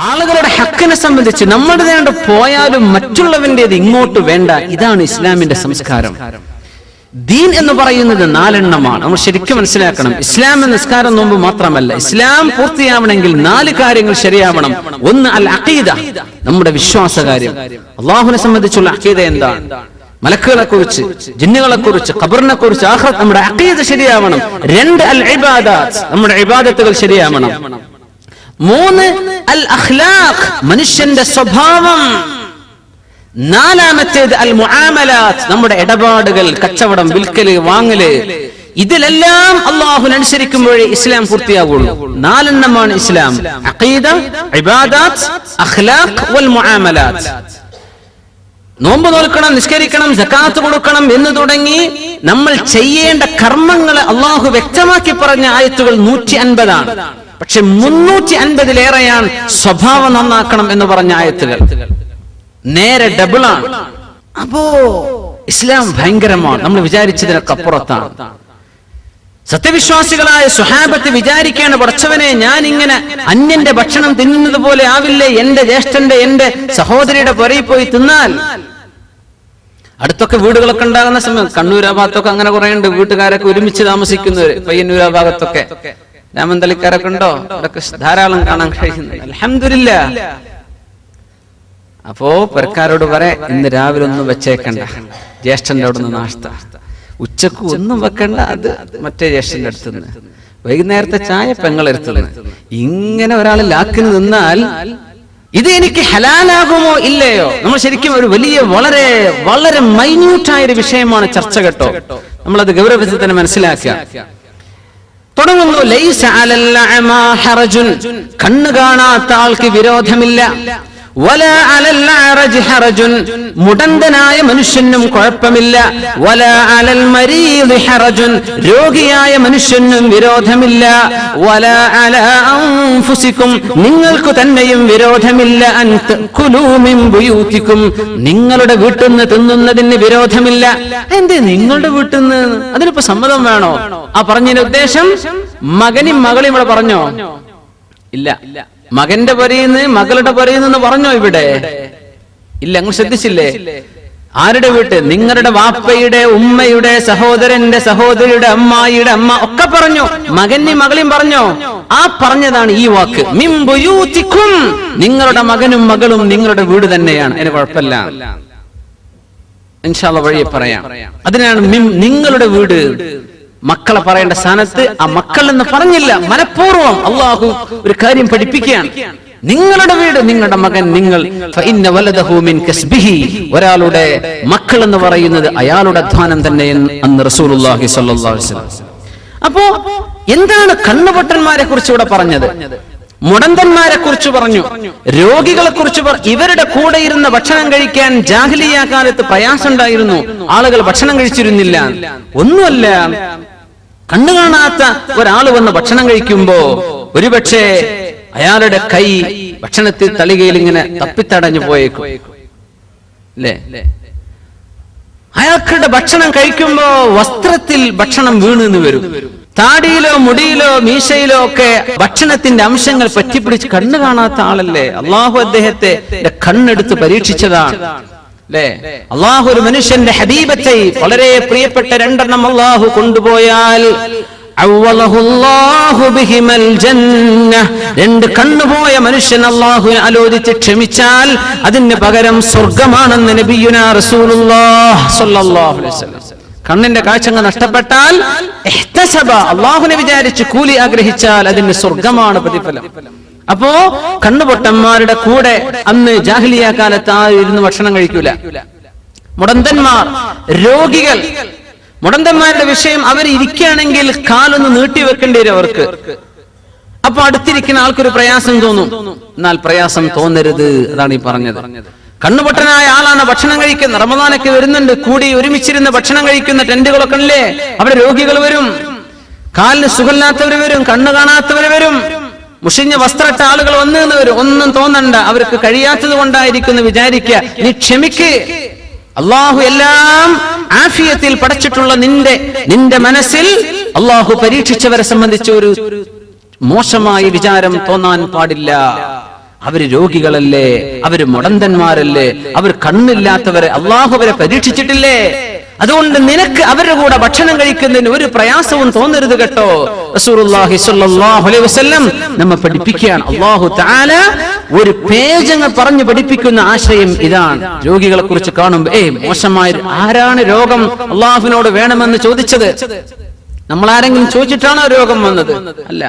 ആളുകളുടെ ഹക്കിനെ സംബന്ധിച്ച് നമ്മുടേതാണ്ട് പോയാലും മറ്റുള്ളവന്റേത് ഇങ്ങോട്ട് വേണ്ട. ഇതാണ് ഇസ്ലാമിന്റെ സംസ്കാരം. ദീൻ എന്ന് പറയുന്നത് 4 എണ്ണമാണ്. നമ്മൾ ശരിക്കും മനസ്സിലാക്കണം. ഇസ്ലാം നിസ്കാരം നോമ്പ് മാത്രമല്ല. ഇസ്ലാം പൂർത്തിയാവണമെങ്കിൽ 4 കാര്യങ്ങൾ ശരിയാവണം. ഒന്ന് അൽ അഖീദ, നമ്മുടെ വിശ്വാസകാര്യം. അള്ളാഹുവിനെ സംബന്ധിച്ചുള്ള അഖീദ എന്താണ്? മലക്കുകളെ കുറിച്ച്, ജിന്നുകളെ കുറിച്ച്, ഖബറിനെ കുറിച്ച്, ആഖിറത്ത്, നമ്മുടെ അഖീദ ശരിയാവണം. 2 അൽ ഇബാദത്ത്, നമ്മുടെ ഇബാദത്തുകൾ ശരിയാവണം. 3 അൽ അഖ്ലാഖ്, മനുഷ്യന്റെ സ്വഭാവം. 4ാമത്തേത് അൽ മുആമലാത്ത്, നമ്മുടെ ഇടപാടുകൾ, കച്ചവടം, വിൽക്കല്, വാങ്ങല്. ഇതിലെല്ലാം അല്ലാഹുവിനെ അനുസരിക്കുമ്പോഴേ ഇസ്ലാം പൂർത്തിയാവുള്ളൂ. 4 എണ്ണമാണ് ഇസ്ലാം: അഖീദ, ഇബാദത്ത്, അഖ്ലാഖ് വൽ മുആമലാത്ത്. നോമ്പ് നോൽക്കണം, നിസ്കരിക്കണം, സകാത്ത് കൊടുക്കണം എന്ന് തുടങ്ങി നമ്മൾ ചെയ്യേണ്ട കർമ്മങ്ങളെ അല്ലാഹു വ്യക്തമാക്കി പറഞ്ഞ ആയത്തുകൾ 150 ആണ്. പക്ഷെ 350-ലേറെയാണ് സ്വഭാവം നന്നാക്കണം എന്ന് പറഞ്ഞ ആയത്തുകൾ. നേരെ ഡബിളാണ്. അപ്പോ ഇസ്ലാം ഭയങ്കരമാണ്. നമ്മൾ വിചാരിച്ചതിനൊക്കെ അപ്പുറത്താണ്. സത്യവിശ്വാസികളായ സ്വഹാബത്ത് വിചാരിക്കുകയാണ്, പടച്ചവനെ, ഞാൻ ഇങ്ങനെ അന്യന്റെ ഭക്ഷണം തിന്നുന്നത് പോലെ ആവില്ലേ എന്റെ ജ്യേഷ്ഠന്റെ, എന്റെ സഹോദരിയുടെ പുറയിൽ പോയി തിന്നാൽ? അടുത്തൊക്കെ വീടുകളൊക്കെ ഉണ്ടാകുന്ന സമയം, കണ്ണൂരാ ഭാഗത്തൊക്കെ അങ്ങനെ കുറെ ഉണ്ട് വീട്ടുകാരൊക്കെ ഒരുമിച്ച് താമസിക്കുന്നവര്. പയ്യന്നൂരാ ഭാഗത്തൊക്കെ, രാമന്തളിക്കാരൊക്കെ ഉണ്ടോ? അതൊക്കെ ധാരാളം കാണാൻ കഴിയുന്നുണ്ട്. അൽഹംദുലില്ലാഹ്. അപ്പോ പെരക്കാരോട് ഇന്ന് രാവിലെ ഒന്നും വെച്ചേക്കണ്ട, ജ്യേഷ്ഠന്റെ അവിടെ നിന്ന് നാശ്ത. ഉച്ചക്ക് ഒന്നും വെക്കണ്ട, അത് മറ്റേ ജ്യേഷ്ഠന്റെ അടുത്തുനിന്ന്. വൈകുന്നേരത്തെ ചായ പെങ്ങളെടുത്തുനിന്ന്. ഇങ്ങനെ ഒരാൾ ലാക്കിന് നിന്നാൽ ഇത് എനിക്ക് ഹലാലാകുമോ ഇല്ലയോ? നമ്മൾ ശരിക്കും ഒരു വലിയ വളരെ വളരെ മൈന്യൂട്ടായൊരു വിഷയമാണ് ചർച്ച കേട്ടോ. നമ്മളത് ഗൗരവത്തിൽ തന്നെ മനസ്സിലാക്കുക. തുടങ്ങുന്നു, ലൈസ അലൽ അഅമാ ഹറജുൻ, കണ്ണ് കാണാത്ത ആൾക്ക് വിരോധമില്ല. വലാ അലൽ അറജ് ഹറജുൻ, മുടന്തനായ മനുഷ്യനും കുഴപ്പമില്ല. വലാ അലൽ മരീദ് ഹറജുൻ, രോഗിയായ മനുഷ്യനും വിരോധമില്ല. വലാ അലാ അൻഫുസികും, നിങ്ങൾക്ക് തന്നെയും വിരോധമില്ല. അൻ തഅകുലൂ മിൻ ബുയൂതികും, നിങ്ങളുടെ വീട്ടിൽ നിന്ന് തിന്നുന്നതിന് വിരോധമില്ല. എന്തേ നിങ്ങളുടെ വീട്ടിൽ നിന്ന്? അതിനിപ്പോ സമ്മതം വേണോ? ആ പറഞ്ഞതിന്റെ ഉദ്ദേശം മകനും മകളും ഇവിടെ പറഞ്ഞോ? ഇല്ല. മകന്റെ പൊരയിന്ന് മകളുടെ പൊരയിന്ന് പറഞ്ഞോ ഇവിടെ? ഇല്ല. അങ്ങ് ശ്രദ്ധിച്ചില്ലേ? ആരുടെ വീട്ട്? നിങ്ങളുടെ വാപ്പയുടെ, ഉമ്മയുടെ, സഹോദരന്റെ, സഹോദരിയുടെ, അമ്മായിയുടെ അമ്മ ഒക്കെ പറഞ്ഞു. മകനും മകളും പറഞ്ഞോ? ആ പറഞ്ഞതാണ് ഈ വാക്ക്. മിൻ ബുയൂതികും, നിങ്ങളുടെ മകനും മകളും നിങ്ങളുടെ വീട് തന്നെയാണ്. അതിന് കുഴപ്പമില്ല. ഇൻഷാ അല്ലാഹ് വഴിയെ പറയാം. അതിനാണ് നിങ്ങളുടെ വീട്. മക്കളെ പറയേണ്ട സ്ഥാനത്ത് ആ മക്കൾ എന്ന് പറഞ്ഞില്ല. മനഃപൂർവ്വം അള്ളാഹു ഒരു കാര്യം പഠിപ്പിക്കുകയാണ്. നിങ്ങളുടെ വീട്, നിങ്ങളുടെ മകൻ, നിങ്ങൾ. ഫഇന്ന വലദഹു മിൻ കസ്ബിഹി, ഒരാളുടെ മക്കൾ എന്ന് പറയുന്നത് അയാളുടെ അധ്വാനം തന്നെ എന്ന് റസൂലുള്ളാഹി സ്വല്ലല്ലാഹു അലൈഹി വസല്ലം. അപ്പോ എന്താണ് കണ്ണുപൊട്ടന്മാരെ കുറിച്ച് ഇവിടെ പറഞ്ഞത്? മുടന്തന്മാരെ കുറിച്ച് പറഞ്ഞു, രോഗികളെ കുറിച്ച് ഇവരുടെ കൂടെ ഇരുന്ന് ഭക്ഷണം കഴിക്കാൻ ജാഹിലിയ കാലത്ത് പ്രയാസം ഉണ്ടായിരുന്നു. ആളുകൾ ഭക്ഷണം കഴിച്ചിരുന്നില്ല. ഒന്നുമല്ല, കണ്ണു കാണാത്ത ഒരാൾ വന്ന് ഭക്ഷണം കഴിക്കുമ്പോ ഒരുപക്ഷെ അയാളുടെ കൈ ഭക്ഷണത്തിൽ തളികയിൽ ഇങ്ങനെ തപ്പിത്തടഞ്ഞു പോയേക്കും അല്ലേ? അയാൾക്കുടെ ഭക്ഷണം കഴിക്കുമ്പോ വസ്ത്രത്തിൽ ഭക്ഷണം വീണെന്ന് വരും. താടിയിലോ മുടിയിലോ മീശയിലോ ഒക്കെ ഭക്ഷണത്തിന്റെ അംശങ്ങൾ പറ്റിപ്പിടിച്ച് കണ്ണ് കാണാത്ത ആളല്ലേ? അള്ളാഹു അദ്ദേഹത്തെ കണ്ണെടുത്ത് പരീക്ഷിച്ചതാണ് അല്ലേ? അള്ളാഹു ഒരു മനുഷ്യന്റെ ഹബീബത്തെ, വളരെ പ്രിയപ്പെട്ട 2 എണ്ണം അള്ളാഹു കൊണ്ടുപോയാൽ 2 കണ്ണുപോയ മനുഷ്യൻ അള്ളാഹുവിനെ ആലോചിച്ച് ക്ഷമിച്ചാൽ അതിന് പകരം സ്വർഗമാണെന്ന് നബിയുനാ റസൂലുള്ളാഹി സ്വല്ലല്ലാഹു അലൈഹി വസല്ലം. കണ്ണിന്റെ കാഴ്ചങ്ങൾ നഷ്ടപ്പെട്ടാൽ അള്ളാഹുവിനെ വിചാരിച്ച് കൂലി ആഗ്രഹിച്ചാൽ അതിന് സ്വർഗമാണ് പ്രതിഫലം. അപ്പോ കണ്ണുപൊട്ടന്മാരുടെ കൂടെ അന്ന് ജാഹിലിയ കാലത്ത് ഇരുന്ന് ഭക്ഷണം കഴിക്കൂല. മുടന്തന്മാർ, രോഗികൾ. മുടന്തന്മാരുടെ വിഷയം, അവർ ഇരിക്കുകയാണെങ്കിൽ കാലൊന്ന് നീട്ടിവെക്കേണ്ടി വരും അവർക്ക്. അപ്പൊ അടുത്തിരിക്കുന്ന ആൾക്കൊരു പ്രയാസം തോന്നും. എന്നാൽ പ്രയാസം തോന്നരുത്. അതാണ് ഈ പറഞ്ഞത്. കണ്ണുപൊട്ടനായ ആളാണ് ഭക്ഷണം കഴിക്കുന്ന. റമദാനൊക്കെ വരുന്നുണ്ട്, കൂടി ഒരുമിച്ചിരുന്ന് ഭക്ഷണം കഴിക്കുന്ന ടെന്റുകളൊക്കെ അല്ലേ? അവിടെ രോഗികൾ വരും, കാലിന് സുഖമില്ലാത്തവർ വരും, കണ്ണു കാണാത്തവർ വരും, മുഷിഞ്ഞ വസ്ത്രട്ട ആളുകൾ വന്നു വരും. ഒന്നും തോന്നണ്ട, അവർക്ക് കഴിയാത്തത് കൊണ്ടായിരിക്കുന്നു വിചാരിക്കുക. നീ ക്ഷമിക്ക്. അള്ളാഹു എല്ലാം ആഫിയത്തിൽ പടച്ചിട്ടുള്ള നിന്റെ മനസ്സിൽ അള്ളാഹു പരീക്ഷിച്ചവരെ സംബന്ധിച്ച് ഒരു മോശമായ വിചാരം തോന്നാൻ പാടില്ല. അവര് രോഗികളല്ലേ, അവര് മുടന്തന്മാരല്ലേ, അവർ കണ്ണില്ലാത്തവരെ അള്ളാഹു അവരെ പരീക്ഷിച്ചിട്ടില്ലേ? അതുകൊണ്ട് നിനക്ക് അവരുടെ കൂടെ ഭക്ഷണം കഴിക്കുന്നതിന് ഒരു പ്രയാസവും തോന്നരുത് കേട്ടോ. റസൂലുള്ളാഹി സ്വല്ലല്ലാഹു അലൈഹി വസല്ലം നമ്മെ പഠിപ്പിക്കുകയാണ്. അല്ലാഹു തആല ഒരു പേജങ്ങ് പറഞ്ഞു പഠിപ്പിക്കുന്ന ആശയം ഇതാണ്. രോഗികളെ കുറിച്ച് കാണുമ്പോൾ മോശമായ ആരാണ് രോഗം അള്ളാഹുവിനോട് വേണമെന്ന് ചോദിച്ചത്? നമ്മൾ ആരെങ്കിലും ചോദിച്ചിട്ടാണോ രോഗം വന്നത്? അല്ല.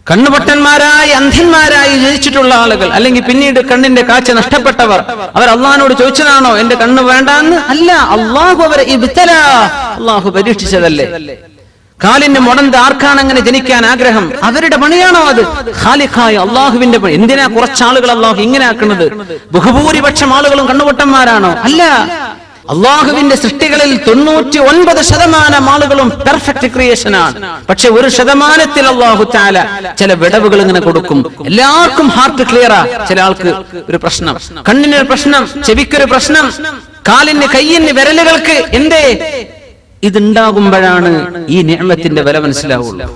കണ്ണുപൊട്ടന്മാരായി അന്ധന്മാരായി ജനിച്ചിട്ടുള്ള ആളുകൾ, അല്ലെങ്കിൽ പിന്നീട് കണ്ണിന്റെ കാഴ്ച നഷ്ടപ്പെട്ടവർ, അവർ അള്ളാഹിനോട് ചോദിച്ചതാണോ എന്റെ കണ്ണ് വേണ്ടാന്ന്? അല്ല, അള്ളാഹു അവരെ അള്ളാഹു പരീക്ഷിച്ചതല്ലേ. കാലിന് മുടന്ത് ആർക്കാണ് അങ്ങനെ ജനിക്കാൻ ആഗ്രഹം? അവരുടെ പണിയാണോ അത്? ഖാലിഖായ അള്ളാഹുവിന്റെ പണി. എന്തിനാ കുറച്ചാളുകൾ അള്ളാഹു ഇങ്ങനെ ആക്കുന്നത്? ബഹുഭൂരിപക്ഷം ആളുകളും കണ്ണുപൊട്ടന്മാരാണോ? അല്ല. അള്ളാഹുവിന്റെ സൃഷ്ടികളിൽ 99% ആളുകളും പെർഫെക്റ്റ് ക്രിയേഷൻ ആണ്. പക്ഷെ 1% അള്ളാഹു തആല ചില വിടവുകൾ ഇങ്ങനെ കൊടുക്കും. എല്ലാവർക്കും ഹാർട്ട് ക്ലിയറാ, ചില ആൾക്ക് ഒരു പ്രശ്നം, കണ്ണിനൊരു പ്രശ്നം, ചെവിക്കൊരു പ്രശ്നം, കാലിന് കയ്യിന് വിരലുകൾക്ക് എന്തേ? ഇതുണ്ടാകുമ്പോഴാണ് ഈ നിഅമത്തിന്റെ വില മനസ്സിലാവുള്ളൂ.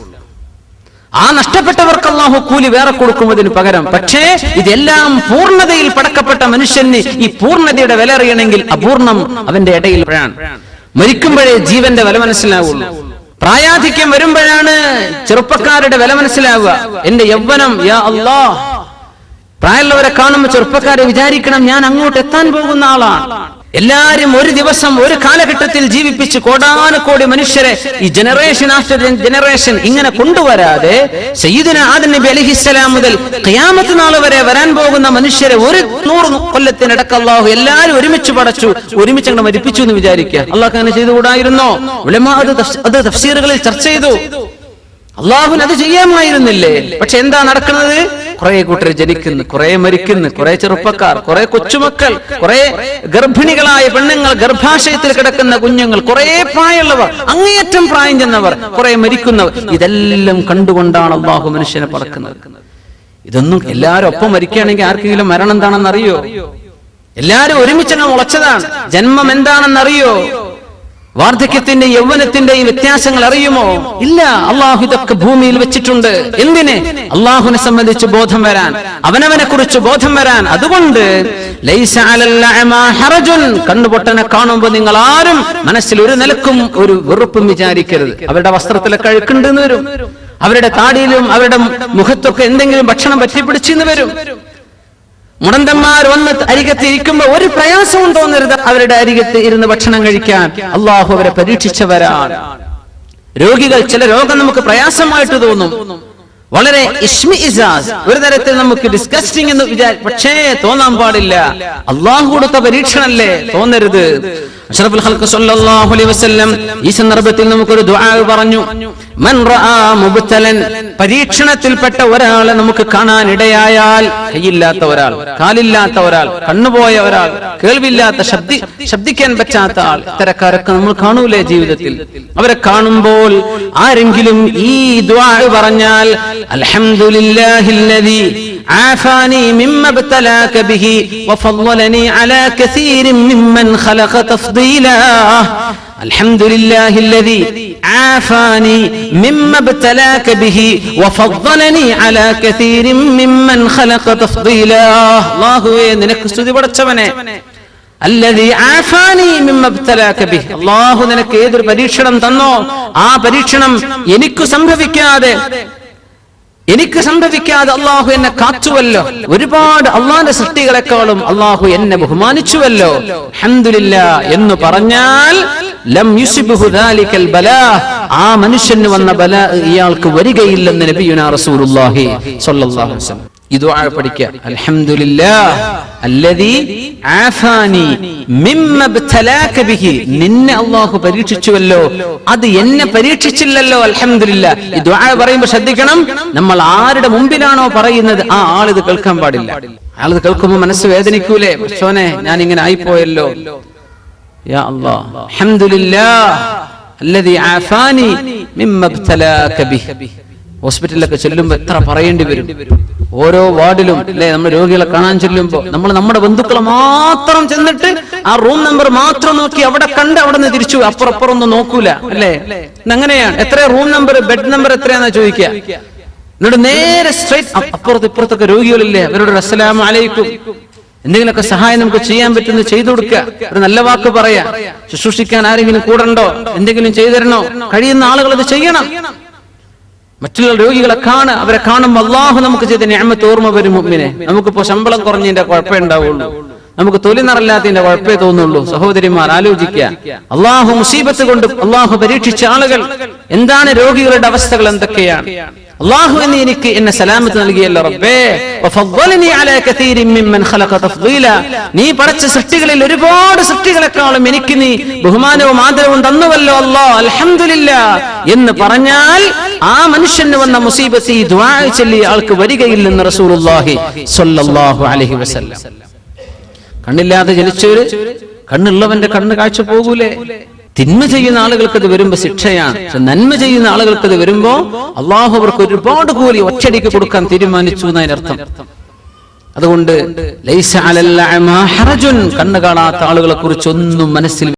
ആ നഷ്ടപ്പെട്ടവർക്ക് അല്ലാഹു കൂലി വേറെ കൊടുക്കുന്നതിന് പകരം. പക്ഷേ ഇതെല്ലാം പൂർണ്ണതയിൽ പടക്കപ്പെട്ട മനുഷ്യന് ഈ പൂർണ്ണതയുടെ വില അറിയണമെങ്കിൽ അപൂർണം അവന്റെ ഇടയിൽ മരിക്കുമ്പോഴേ ജീവന്റെ വില മനസ്സിലാവുള്ളൂ. പ്രായാധിക്യം വരുമ്പോഴാണ് ചെറുപ്പക്കാരുടെ വില മനസ്സിലാവുക. എന്റെ യൗവനം, യാ അല്ലാഹ്. പ്രായമുള്ളവരെ കാണുമ്പോൾ ചെറുപ്പക്കാരെ വിചാരിക്കണം, ഞാൻ അങ്ങോട്ട് എത്താൻ പോകുന്ന ആളാണ്. എല്ലാരും ഒരു ദിവസം ഒരു കാലഘട്ടത്തിൽ ജീവിപ്പിച്ച് കോടാനുകോടി മനുഷ്യരെ ഈ ജനറേഷൻ ആഫ്റ്റർ ജനറേഷൻ ഇങ്ങനെ കൊണ്ടുവരാതെ സയ്യിദുനാ ആദം നബി അലൈഹിസ്സലാം മുതൽ ഖിയാമത്ത് നാൾ വരെ വരാൻ പോകുന്ന മനുഷ്യരെ 100 കൊല്ലത്തിനിടക്ക് അല്ലാഹു എല്ലാവരും ഒരുമിച്ച് പടച്ചു, ഒരുമിച്ച് അങ്ങ് മരിപ്പിച്ചു എന്ന് വിചാരിക്കുക. അല്ലാഹു അങ്ങനെ ചെയ്തുകൂടായിരുന്നോ? ഉലമാ അത് തഫ്സീറുകളിൽ ചർച്ച ചെയ്തു. അല്ലാഹുവിന് അത് ചെയ്യാമായിരുന്നില്ലേ? പക്ഷെ എന്താ നടക്കുന്നത്? കുറെ കൂട്ടർ ജനിക്കുന്നു, കുറെ മരിക്കുന്നു, കുറെ ചെറുപ്പക്കാർ, കുറെ കൊച്ചുമക്കൾ, കുറെ ഗർഭിണികളായ പെണ്ണുങ്ങൾ, ഗർഭാശയത്തിൽ കിടക്കുന്ന കുഞ്ഞുങ്ങൾ, കുറെ പ്രായമുള്ളവർ, അങ്ങേയറ്റം പ്രായം ചെന്നവർ, കുറെ മരിക്കുന്നവർ. ഇതെല്ലാം കണ്ടുകൊണ്ടാണ് അല്ലാഹു മനുഷ്യനെ പറക്കുന്നത്. ഇതൊന്നും എല്ലാവരും ഒപ്പം മരിക്കുകയാണെങ്കിൽ ആർക്കെങ്കിലും മരണം എന്താണെന്ന് അറിയോ? എല്ലാവരും ഒരുമിച്ചങ്ങ് മുളച്ചതാണ്. ജന്മം എന്താണെന്നറിയോ? വാർദ്ധക്യത്തിന്റെ യൗവനത്തിന്റെയും വ്യത്യാസങ്ങൾ അറിയുമോ? ഇല്ല. അള്ളാഹു ഇതൊക്കെ ഭൂമിയിൽ വെച്ചിട്ടുണ്ട്. എന്തിന്? അള്ളാഹുവിനെ സംബന്ധിച്ച് ബോധം വരാൻ, അവനവനെ കുറിച്ച് ബോധം വരാൻ. അതുകൊണ്ട് ലൈസ അലൽ അഅമാ ഹറജുൻ, കണ്ണുപൊട്ടനെ കാണുമ്പോൾ നിങ്ങൾ ആരും മനസ്സിൽ ഒരു നിലക്കും ഒരു വെറുപ്പും വിചാരിക്കരുത്. അവരുടെ വസ്ത്രത്തിലൊക്കെ അഴുക്കുണ്ടെന്ന് വരും, അവരുടെ താടിയിലും അവരുടെ മുഖത്തൊക്കെ എന്തെങ്കിലും ഭക്ഷണം പറ്റിപ്പിടിച്ചെന്ന് വരും. മുടന്തന്മാർ വന്ന് അരികത്ത് ഇരിക്കുമ്പോ ഒരു പ്രയാസവും തോന്നരുത് അവരുടെ അരികത്ത് ഇരുന്ന് ഭക്ഷണം കഴിക്കാൻ. അള്ളാഹു അവരെ പരീക്ഷിച്ചവരാണ്. രോഗികൾ, ചില രോഗം നമുക്ക് പ്രയാസമായിട്ട് തോന്നും, വളരെ ഇഷ്മിഇസാസ്, ഒരു തരത്തിൽ നമുക്ക് ഡിസ്കസ്റ്റിംഗ് എന്ന് പക്ഷേ തോന്നാൻ പാടില്ല. അള്ളാഹു കൊടുത്ത പരീക്ഷണല്ലേ, തോന്നരുത്. അഷ്റഫുൽ ഖൽഖ് സ്വല്ലല്ലാഹു അലൈഹി വസല്ലം ഈ സന്ദർഭത്തിൽ നമുക്കൊരു ദുആ പറഞ്ഞു. മൻ റആ മുബ്തലൻ, പരീക്ഷണത്തിൽപ്പെട്ട ഒരാളെ നമുക്ക് കാണാൻ ഇടയായാൽ, കൈയില്ലാത്ത ഒരാൾ, കാലില്ലാത്ത ഒരാൾ, കണ്ണുപോയ ഒരാൾ, കേൾവില്ലാത്ത, ശബ്ദിക്കാൻ പറ്റാത്ത ആൾ, ഇത്തരക്കാരൊക്കെ നമ്മൾ കാണൂലേ ജീവിതത്തിൽ? അവരെ കാണുമ്പോൾ ആരെങ്കിലും ഈ ദുആ പറഞ്ഞാൽ, അൽഹംദുലില്ലാഹില്ലദീ ആഫാനി മിമ്മ ബതലാക ബിഹി വഫളലനി അലാ കസീരിൻ മിമ്മൻ ഖലഖ തഫ്ദീലാ. അൽഹംദുലില്ലാഹില്ലദീ ആഫാനി മിമ്മ ബതലാക ബിഹി വഫളലനി അലാ കസീരിൻ മിമ്മൻ ഖലഖ തഫ്ദീലാ. അല്ലാഹുവേ, നിനക്ക് സ്തുതി പടച്ചവനെ. അല്ലദീ ആഫാനി മിമ്മ ബതലാക ബിഹി, അല്ലാഹു നിനക്ക് ഏതൊരു പരീക്ഷണം തന്നോ ആ പരീക്ഷണം എനിക്ക് സംഭവിക്കാതെ അള്ളാഹു എന്നെ കാത്തുവല്ലോ. ഒരുപാട് അള്ളാന്റെ സൃഷ്ടികളെക്കാളും അള്ളാഹു എന്നെ ബഹുമാനിച്ചുവല്ലോ. അൽഹംദുലില്ലാഹ് എന്ന് പറഞ്ഞാൽ ലം യുസിബ്ഹു ദാലികൽ ബലാ, ആ മനുഷ്യന് വന്ന ബലാ ഇയാൾക്ക് വരികയില്ലെന്ന് നബിയുനാ റസൂലുള്ളാഹി സ്വല്ലല്ലാഹു അലൈഹി വസല്ലം. ഈ ദുആ പഠിക്കുക. അൽഹംദുലില്ലാഹ് അല്ലദീ ആഫാനി മിമ്മ ബതലാക ബിഹി, നിന്നെ അല്ലാഹു പരീക്ഷിച്ചുവല്ലോ, അത് എന്നെ പരീക്ഷിച്ചില്ലല്ലോ. അൽഹംദുലില്ലാഹ്. ഈ ദുആ പറയുമ്പോൾ ശ്രദ്ധിക്കണം, നമ്മൾ ആരുടെ മുമ്പിലാണോ പറയുന്നത് ആ ആളിത് കേൾക്കാൻ പാടില്ല. ആളിത് കേൾക്കുമ്പോൾ മനസ്സ് വേദനിക്കൂലേ? പക്ഷോനെ, ഞാൻ ഇങ്ങനെ ആയിപ്പോയല്ലോ. യാ അല്ലാഹ്, അൽഹംദുലില്ലാഹ് അല്ലദീ ആഫാനി മിമ്മ ബതലാക ബിഹി. ഹോസ്പിറ്റലിലൊക്കെ ചെല്ലുമ്പോൾ എത്ര പറയേണ്ടി വരും. ഓരോ വാർഡിലും അല്ലെ, നമ്മൾ രോഗികളെ കാണാൻ ചെല്ലുമ്പോൾ നമ്മൾ നമ്മുടെ ബന്ധുക്കളെ മാത്രം ചെന്നിട്ട് ആ റൂം നമ്പർ മാത്രം നോക്കി അവിടെ കണ്ട് അവിടെ നിന്ന് തിരിച്ചു, അപ്പുറം ഒന്നും നോക്കൂല അല്ലേ? അങ്ങനെയാണ്. എത്ര റൂം നമ്പർ, ബെഡ് നമ്പർ എത്രയാണെന്നാ ചോദിക്കുക. എന്നിട്ട് നേരെ സ്ട്രൈറ്റ് അപ്പുറത്ത് ഇപ്പുറത്തൊക്കെ രോഗികളില്ലേ, അവരോട് അസ്സലാമു അലൈക്കും, എന്തെങ്കിലുമൊക്കെ സഹായം നമുക്ക് ചെയ്യാൻ പറ്റുന്നത് ചെയ്തു കൊടുക്കുക, ഒരു നല്ല വാക്ക് പറയാ, ശുശ്രൂഷിക്കാൻ ആരെങ്കിലും കൂടണ്ടോ, എന്തെങ്കിലും ചെയ്തു തരണോ, കഴിയുന്ന ആളുകൾ അത് ചെയ്യണം. മറ്റുള്ള രോഗികളെ അവരെ കാണുമ്പോൾ അള്ളാഹു നമുക്ക് ചെയ്ത നിഅമത്ത് ഓർമ്മ വരും. മുഅ്മിനെ, നമുക്കിപ്പോ ശമ്പളം കുറഞ്ഞതിന്റെ കുഴപ്പമേ ഉണ്ടാവുള്ളൂ, നമുക്ക് തൊലി നിറല്ലാത്തതിന്റെ കുഴപ്പമേ തോന്നുള്ളൂ. സഹോദരിമാർ ആലോചിക്കുക, അള്ളാഹു മുസീബത്ത് കൊണ്ട് അള്ളാഹു പരീക്ഷിച്ച ആളുകൾ എന്താണ്, രോഗികളുടെ അവസ്ഥകൾ എന്തൊക്കെയാണ്. അള്ളാഹു എനിക്ക് എന്നെ സലാമത്ത് നൽകിയല്ലോ റബ്ബേ, വഫദ്ദലനി അലാ കസീരിൻ മിമ്മൻ ഖലഖ തഫ്ദീല, നീ പടച്ച സൃഷ്ടികളിൽ ഒരുപാട് സൃഷ്ടികളെക്കാളും എനിക്ക് നീ ബഹുമാനവും ആദരവും തന്നുവല്ലോ അല്ലാഹ്, അൽഹംദുലില്ലാഹ് എന്ന് പറഞ്ഞാൽ ആ മനുഷ്യന് വന്ന മുസീബത്ത് ഈ ദുആ ചൊല്ലി ആൾക്ക് വരികയില്ലെന്ന് റസൂലുള്ളാഹി സ്വല്ലല്ലാഹു അലൈഹി വസല്ലം. കണ്ണില്ലാതെ ജനിച്ചവര്, കണ്ണുള്ളവന്റെ കണ്ണ് കാഴ്ച പോകൂലേ? തിന്മ ചെയ്യുന്ന ആളുകൾക്ക് അത് വരുമ്പോ ശിക്ഷയാണ്, പക്ഷെ നന്മ ചെയ്യുന്ന ആളുകൾക്ക് അത് വരുമ്പോ അള്ളാഹു അവർക്ക് ഒരുപാട് കൂലി ഒറ്റയടിക്ക് കൊടുക്കാൻ തീരുമാനിച്ചു എന്നതിനർത്ഥം. അതുകൊണ്ട് ലൈസ അലൽ അഅമാ ഹറജുൻ, കണ്ണ് കാണാത്ത ആളുകളെ കുറിച്ച് ഒന്നും മനസ്സിൽ